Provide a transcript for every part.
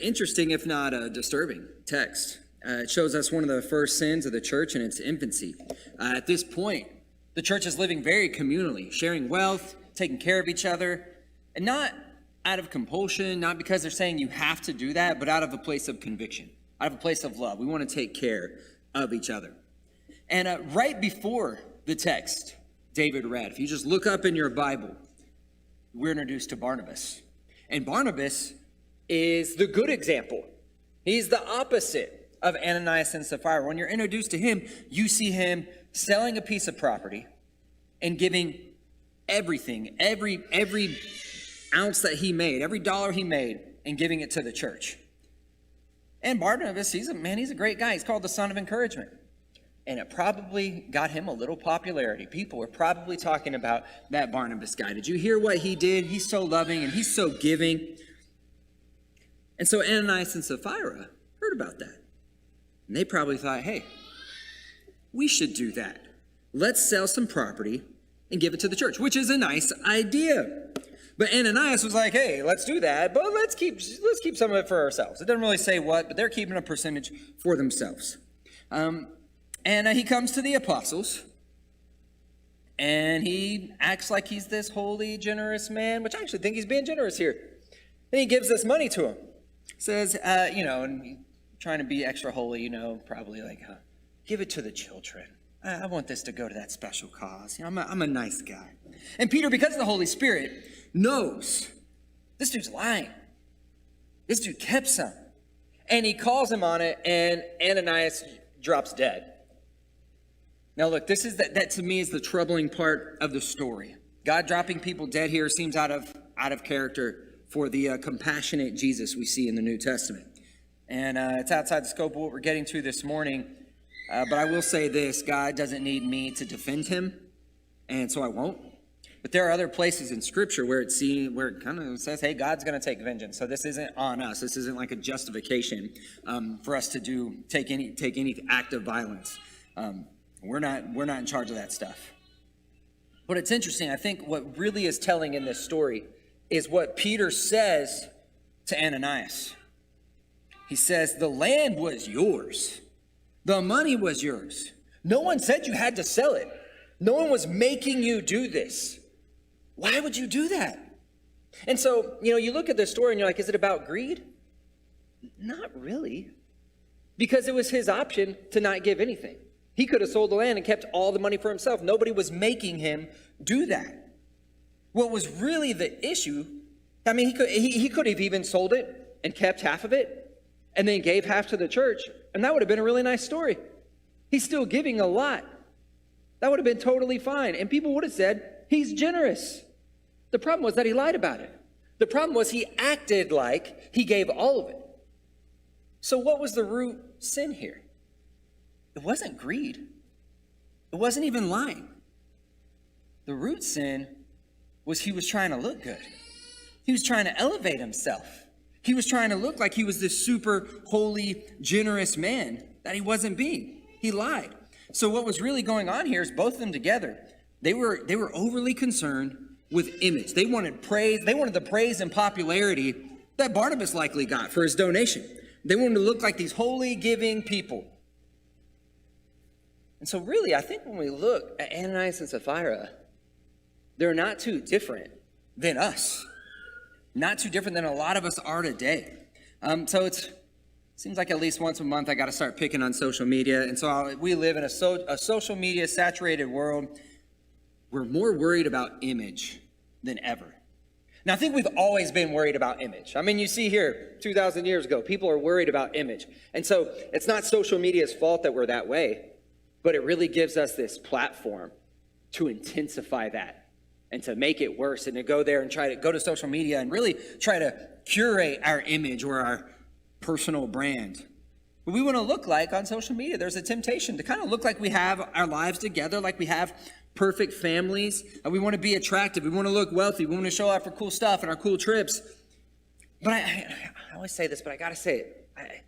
interesting, if not a disturbing text. It shows us one of the first sins of the church in its infancy. At this point, the church is living very communally, sharing wealth, taking care of each other, and not out of compulsion, not because they're saying you have to do that, but out of a place of conviction, out of a place of love. We want to take care of each other. And right before the text David read, if you just look up in your Bible, we're introduced to Barnabas. And Barnabas is the good example. He's the opposite of Ananias and Sapphira. When you're introduced to him, you see him selling a piece of property and giving everything, every ounce that he made, every dollar he made, and giving it to the church. And Barnabas, he's a great guy. He's called the son of encouragement. And it probably got him a little popularity. People were probably talking about that Barnabas guy. Did you hear what he did? He's so loving and he's so giving. And so Ananias and Sapphira heard about that. And they probably thought, hey, we should do that. Let's sell some property and give it to the church, which is a nice idea. But Ananias was like, hey, let's do that, but let's keep some of it for ourselves. It doesn't really say what, but they're keeping a percentage for themselves. And he comes to the apostles, and he acts like he's this holy, generous man, which I actually think he's being generous here. And he gives this money to him. Says, and trying to be extra holy, probably like, give it to the children. I want this to go to that special cause. I'm a nice guy. And Peter, because of the Holy Spirit, knows this dude's lying. This dude kept some. And he calls him on it, and Ananias drops dead. Now look, that to me is the troubling part of the story. God dropping people dead here seems out of character for the compassionate Jesus we see in the New Testament. And it's outside the scope of what we're getting to this morning. But I will say this, God doesn't need me to defend him, and so I won't. But there are other places in Scripture where it kind of says, hey, God's going to take vengeance. So this isn't on us. This isn't like a justification for us to take any act of violence. We're not in charge of that stuff. But it's interesting. I think what really is telling in this story is what Peter says to Ananias. He says, the land was yours. The money was yours. No one said you had to sell it. No one was making you do this. Why would you do that? And so, you look at this story and you're like, is it about greed? Not really. Because it was his option to not give anything. He could have sold the land and kept all the money for himself. Nobody was making him do that. What was really the issue, he could have even sold it and kept half of it and then gave half to the church, and that would have been a really nice story. He's still giving a lot. That would have been totally fine. And people would have said, he's generous. The problem was that he lied about it. The problem was he acted like he gave all of it. So what was the root sin here? It wasn't greed. It wasn't even lying. The root sin was he was trying to look good. He was trying to elevate himself. He was trying to look like he was this super holy, generous man that he wasn't being. He lied. So what was really going on here is both of them together, they were overly concerned with image. They wanted praise. They wanted the praise and popularity that Barnabas likely got for his donation. They wanted to look like these holy, giving people. And so really, I think when we look at Ananias and Sapphira, they're not too different than us. Not too different than a lot of us are today. So it seems like at least once a month I got to start picking on social media. And so we live in a social media saturated world. We're more worried about image than ever. Now, I think we've always been worried about image. You see here, 2,000 years ago, people are worried about image. And so it's not social media's fault that we're that way, but it really gives us this platform to intensify that and to make it worse and to go there and try to go to social media and really try to curate our image or our personal brand. What we want to look like on social media, there's a temptation to kind of look like we have our lives together, like we have perfect families. We want to be attractive. We want to look wealthy. We want to show off our cool stuff and our cool trips. But I always say this, but I got to say it. I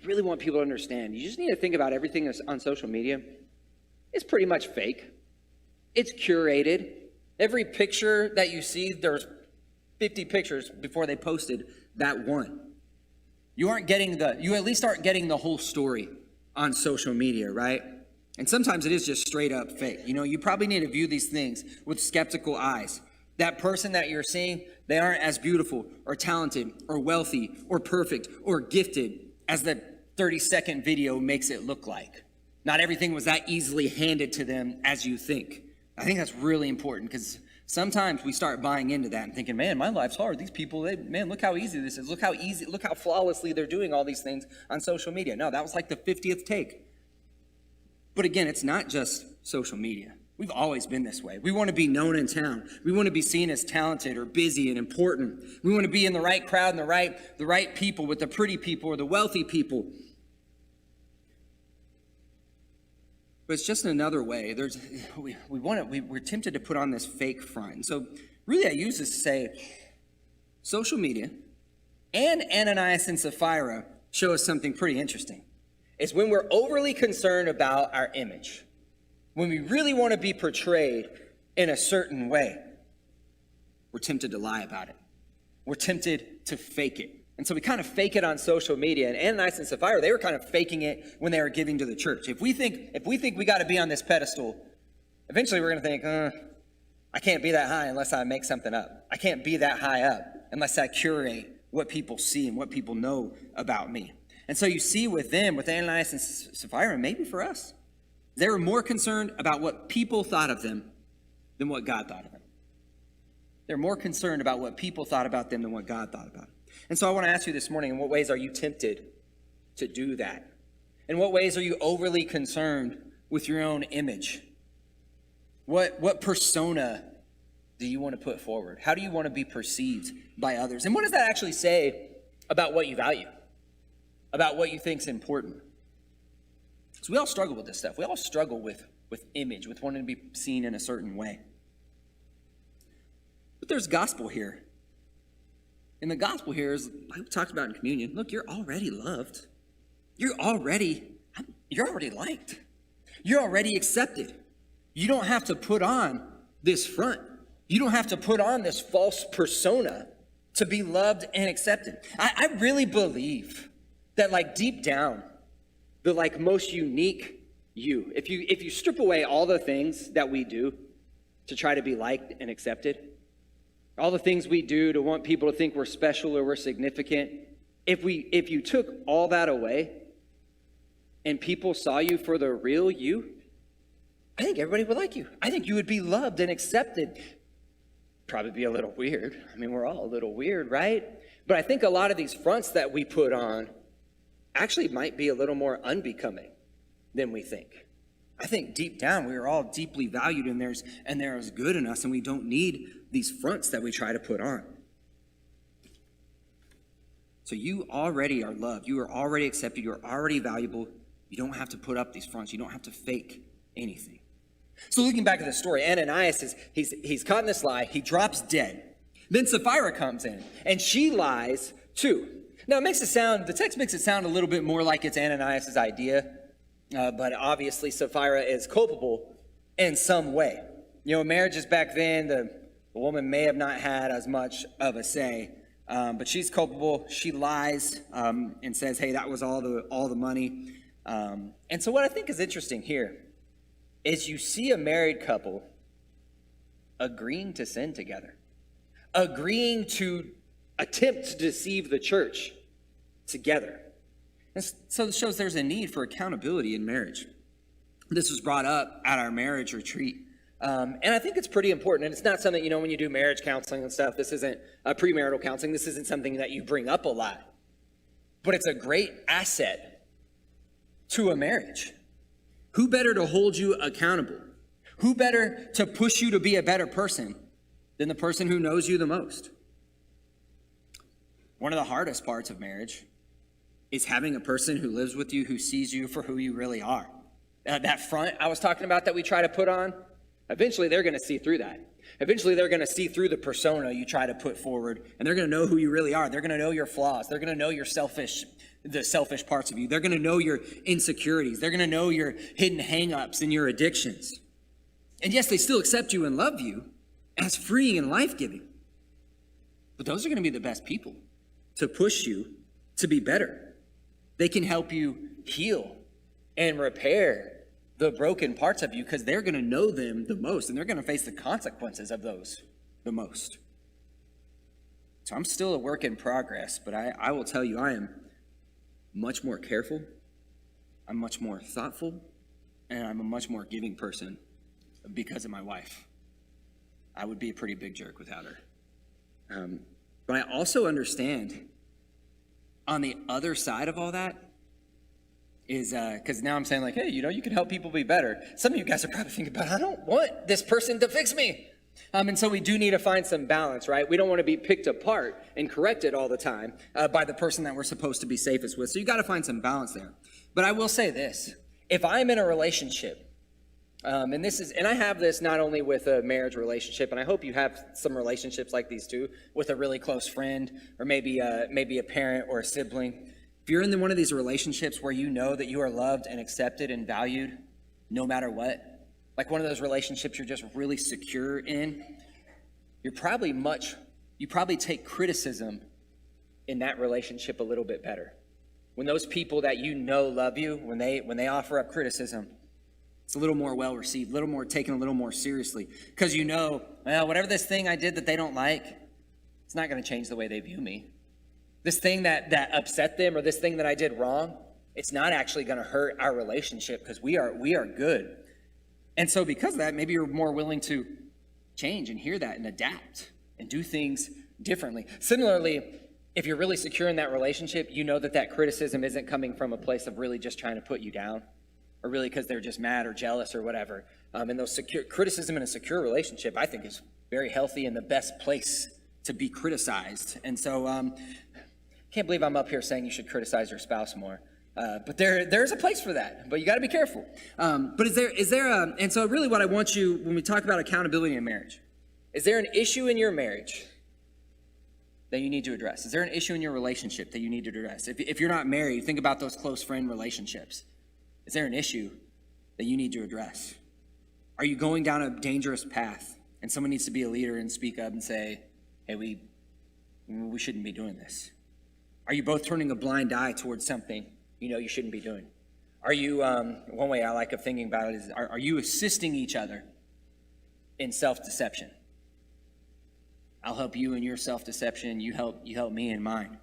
really want people to understand. You just need to think about everything that's on social media. It's pretty much fake. It's curated. Every picture that you see, there's 50 pictures before they posted that one. You at least aren't getting the whole story on social media, right? And sometimes it is just straight up fake. You probably need to view these things with skeptical eyes. That person that you're seeing, they aren't as beautiful or talented or wealthy or perfect or gifted as the 30-second video makes it look like. Not everything was that easily handed to them as you think. I think that's really important because sometimes we start buying into that and thinking, man, my life's hard. These people, man, look how easy this is. Look how flawlessly they're doing all these things on social media. No, that was like the 50th take. But again, it's not just social media. We've always been this way. We want to be known in town. We want to be seen as talented or busy and important. We want to be in the right crowd and the right people with the pretty people or the wealthy people. But it's just another way. We're tempted to put on this fake front. And so really I use this to say social media and Ananias and Sapphira show us something pretty interesting. It's when we're overly concerned about our image, when we really want to be portrayed in a certain way, we're tempted to lie about it. We're tempted to fake it. And so we kind of fake it on social media. And Ananias and Sapphira, they were kind of faking it when they were giving to the church. If we think we got to be on this pedestal, eventually we're going to think, I can't be that high unless I make something up. I can't be that high up unless I curate what people see and what people know about me. And so you see with them, with Ananias and Sapphira, maybe for us, they were more concerned about what people thought of them than what God thought of them. They're more concerned about what people thought about them than what God thought about them. And so I want to ask you this morning, in what ways are you tempted to do that? In what ways are you overly concerned with your own image? What persona do you want to put forward? How do you want to be perceived by others? And what does that actually say about what you value? About what you think is important? So we all struggle with this stuff. We all struggle with image, with wanting to be seen in a certain way. But there's gospel here. And the gospel here is, like we talked about in communion, look, you're already loved. You're already liked. You're already accepted. You don't have to put on this front. You don't have to put on this false persona to be loved and accepted. I really believe that, like, deep down, the most unique you, if you strip away all the things that we do to try to be liked and accepted, all the things we do to want people to think we're special or we're significant, if you took all that away and people saw you for the real you, I think everybody would like you. I think you would be loved and accepted. Probably be a little weird. I mean, we're all a little weird, right? But I think a lot of these fronts that we put on actually might be a little more unbecoming than we think. I think deep down we are all deeply valued, and there is good in us, and we don't need these fronts that we try to put on. So you already are loved. You are already accepted. You are already valuable. You don't have to put up these fronts. You don't have to fake anything. So looking back at the story, Ananias he's caught in this lie. He drops dead. Then Sapphira comes in, and she lies too. Now the text makes it sound a little bit more like it's Ananias' idea, but obviously Sapphira is culpable in some way. Marriages back then, the woman may have not had as much of a say, but she's culpable. She lies and says, hey, that was all the money. And so what I think is interesting here is you see a married couple agreeing to sin together, agreeing to attempt to deceive the church together. And so it shows there's a need for accountability in marriage. This was brought up at our marriage retreat. And I think it's pretty important. And it's not something, when you do marriage counseling and stuff, this isn't premarital counseling. This isn't something that you bring up a lot. But it's a great asset to a marriage. Who better to hold you accountable? Who better to push you to be a better person than the person who knows you the most? One of the hardest parts of marriage is having a person who lives with you, who sees you for who you really are. That front I was talking about that we try to put on, eventually they're going to see through that. Eventually they're going to see through the persona you try to put forward, and they're going to know who you really are. They're going to know your flaws. They're going to know the selfish parts of you. They're going to know your insecurities. They're going to know your hidden hang-ups and your addictions. And yes, they still accept you and love you as freeing and life-giving. But those are going to be the best people to push you to be better. They can help you heal and repair the broken parts of you because they're going to know them the most and they're going to face the consequences of those the most. So I'm still a work in progress, but I will tell you I am much more careful, I'm much more thoughtful, and I'm a much more giving person because of my wife. I would be a pretty big jerk without her. But I also understand on the other side of all that is, because now I'm saying like, hey, you can help people be better. Some of you guys are probably thinking, but I don't want this person to fix me. And so we do need to find some balance, right? We don't want to be picked apart and corrected all the time by the person that we're supposed to be safest with. So you got to find some balance there. But I will say this, if I'm in a relationship, and I have this not only with a marriage relationship, and I hope you have some relationships like these too, with a really close friend, or maybe a parent or a sibling. If you're in one of these relationships where you know that you are loved and accepted and valued no matter what, like one of those relationships you're just really secure in, you probably take criticism in that relationship a little bit better. When those people that you know love you, when they offer up criticism, it's a little more well received, a little more taken a little more seriously. Because well, whatever this thing I did that they don't like, it's not going to change the way they view me. This thing that upset them or this thing that I did wrong, it's not actually going to hurt our relationship because we are good. And so because of that, maybe you're more willing to change and hear that and adapt and do things differently. Similarly, if you're really secure in that relationship, you know that criticism isn't coming from a place of really just trying to put you down, or really because they're just mad or jealous or whatever. And those criticism in a secure relationship, I think, is very healthy and the best place to be criticized. And so, can't believe I'm up here saying you should criticize your spouse more. But there's a place for that. But you got to be careful. But and so really, what I want you when we talk about accountability in marriage, is there an issue in your marriage that you need to address? Is there an issue in your relationship that you need to address? If you're not married, think about those close friend relationships. Is there an issue that you need to address? Are you going down a dangerous path and someone needs to be a leader and speak up and say, hey, we shouldn't be doing this? Are you both turning a blind eye towards something you shouldn't be doing? Are you, one way I like of thinking about it is, are you assisting each other in self-deception? I'll help you in your self-deception, you help me in mine.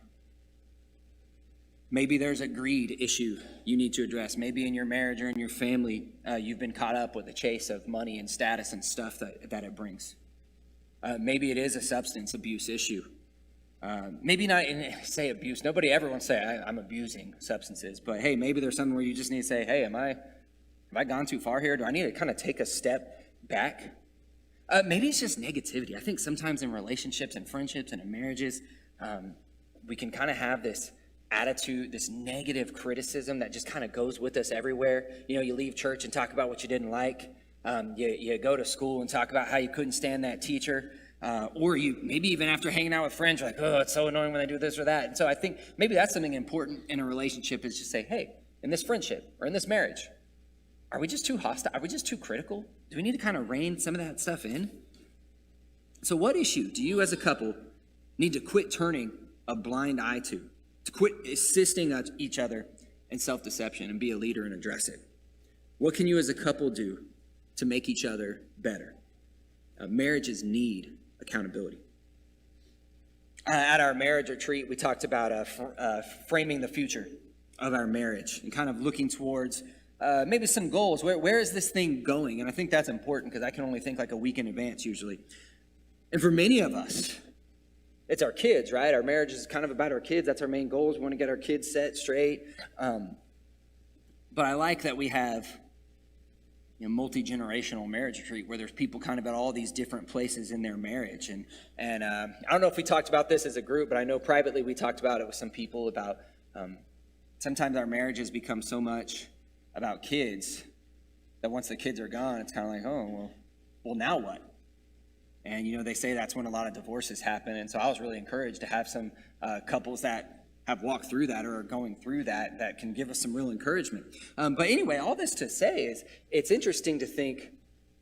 Maybe there's a greed issue you need to address. Maybe in your marriage or in your family, you've been caught up with the chase of money and status and stuff that it brings. Maybe it is a substance abuse issue. Maybe not say abuse. Nobody ever wants to say, I'm abusing substances. But hey, maybe there's something where you just need to say, hey, have I gone too far here? Do I need to kind of take a step back? Maybe it's just negativity. I think sometimes in relationships and friendships and in marriages, we can kind of have this attitude, this negative criticism that just kind of goes with us everywhere. You leave church and talk about what you didn't like. You go to school and talk about how you couldn't stand that teacher. Or you maybe even after hanging out with friends, you're like, oh, it's so annoying when they do this or that. And so I think maybe that's something important in a relationship is just say, hey, in this friendship or in this marriage, are we just too hostile? Are we just too critical? Do we need to kind of rein some of that stuff in? So what issue do you as a couple need to quit turning a blind eye to quit assisting each other in self-deception and be a leader and address it? What can you as a couple do to make each other better? Marriages need accountability. At our marriage retreat, we talked about framing the future of our marriage and kind of looking towards maybe some goals. Where is this thing going? And I think that's important because I can only think like a week in advance usually. And for many of us, it's our kids, right? Our marriage is kind of about our kids. That's our main goals. We want to get our kids set straight. But I like that we have multi-generational marriage retreat where there's people kind of at all these different places in their marriage. And I don't know if we talked about this as a group, but I know privately we talked about it with some people about sometimes our marriages become so much about kids that once the kids are gone, it's kind of like, oh, well, now what? And, they say that's when a lot of divorces happen. And so I was really encouraged to have some couples that have walked through that or are going through that can give us some real encouragement. But anyway, all this to say is it's interesting to think,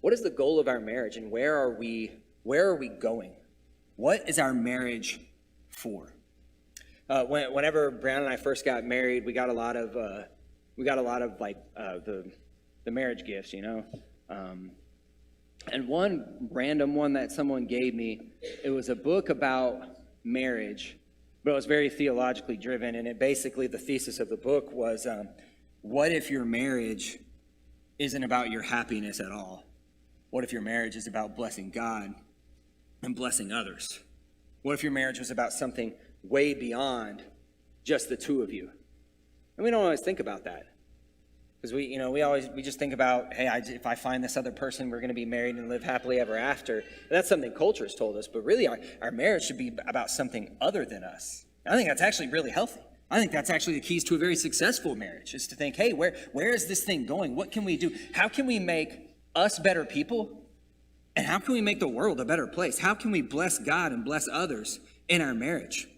what is the goal of our marriage and where are we going? What is our marriage for? Whenever Brown and I first got married, we got a lot of like the marriage gifts, you know. And one random one that someone gave me, it was a book about marriage, but it was very theologically driven. And it basically, the thesis of the book was, what if your marriage isn't about your happiness at all? What if your marriage is about blessing God and blessing others? What if your marriage was about something way beyond just the two of you? And we don't always think about that. Because we just think about, hey, if I find this other person, we're going to be married and live happily ever after. And that's something culture has told us. But really, our marriage should be about something other than us. I think that's actually really healthy. I think that's actually the keys to a very successful marriage, is to think, hey, where is this thing going? What can we do? How can we make us better people? And how can we make the world a better place? How can we bless God and bless others in our marriage?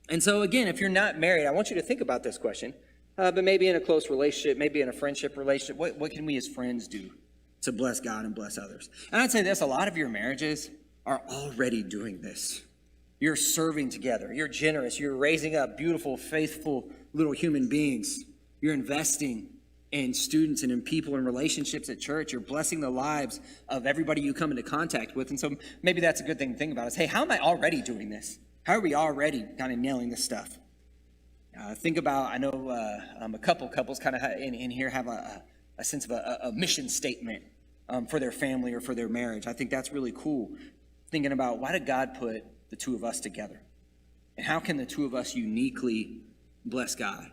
And so again, if you're not married, I want you to think about this question. But maybe in a close relationship, maybe in a friendship relationship, what can we as friends do to bless God and bless others? And I'd say this, a lot of your marriages are already doing this. You're serving together. You're generous. You're raising up beautiful, faithful little human beings. You're investing in students and in people and relationships at church. You're blessing the lives of everybody you come into contact with. And so maybe that's a good thing to think about is, hey, how am I already doing this? How are we already kind of nailing this stuff? Think about, I know a couple couples kind of in here have a sense of a mission statement for their family or for their marriage. I think that's really cool. Thinking about, why did God put the two of us together? And how can the two of us uniquely bless God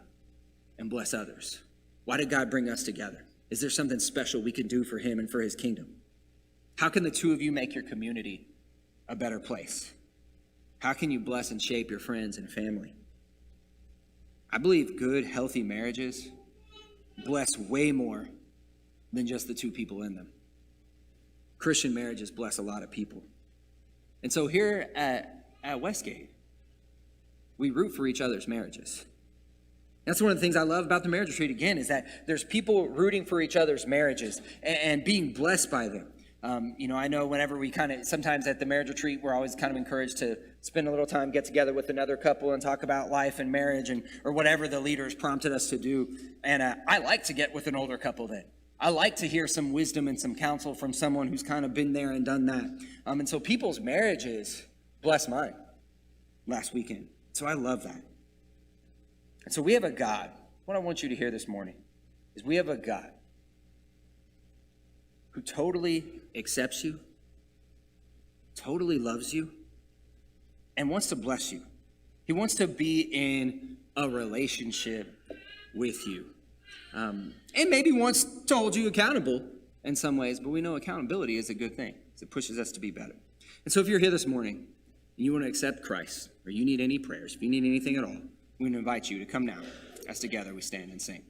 and bless others? Why did God bring us together? Is there something special we can do for him and for his kingdom? How can the two of you make your community a better place? How can you bless and shape your friends and family? I believe good, healthy marriages bless way more than just the two people in them. Christian marriages bless a lot of people. And so here at Westgate, we root for each other's marriages. That's one of the things I love about the marriage retreat, again, is that there's people rooting for each other's marriages and being blessed by them. I know whenever we sometimes at the marriage retreat, we're always kind of encouraged to spend a little time, get together with another couple and talk about life and marriage or whatever the leaders prompted us to do. And I like to get with an older couple then. I like to hear some wisdom and some counsel from someone who's kind of been there and done that. And so people's marriages blessed mine last weekend. So I love that. And so we have a God. What I want you to hear this morning is we have a God who totally accepts you, totally loves you, and wants to bless you. He wants to be in a relationship with you. And maybe once to hold you accountable in some ways, but we know accountability is a good thing. It pushes us to be better. And so if you're here this morning and you want to accept Christ, or you need any prayers, if you need anything at all, we invite you to come now as together we stand and sing.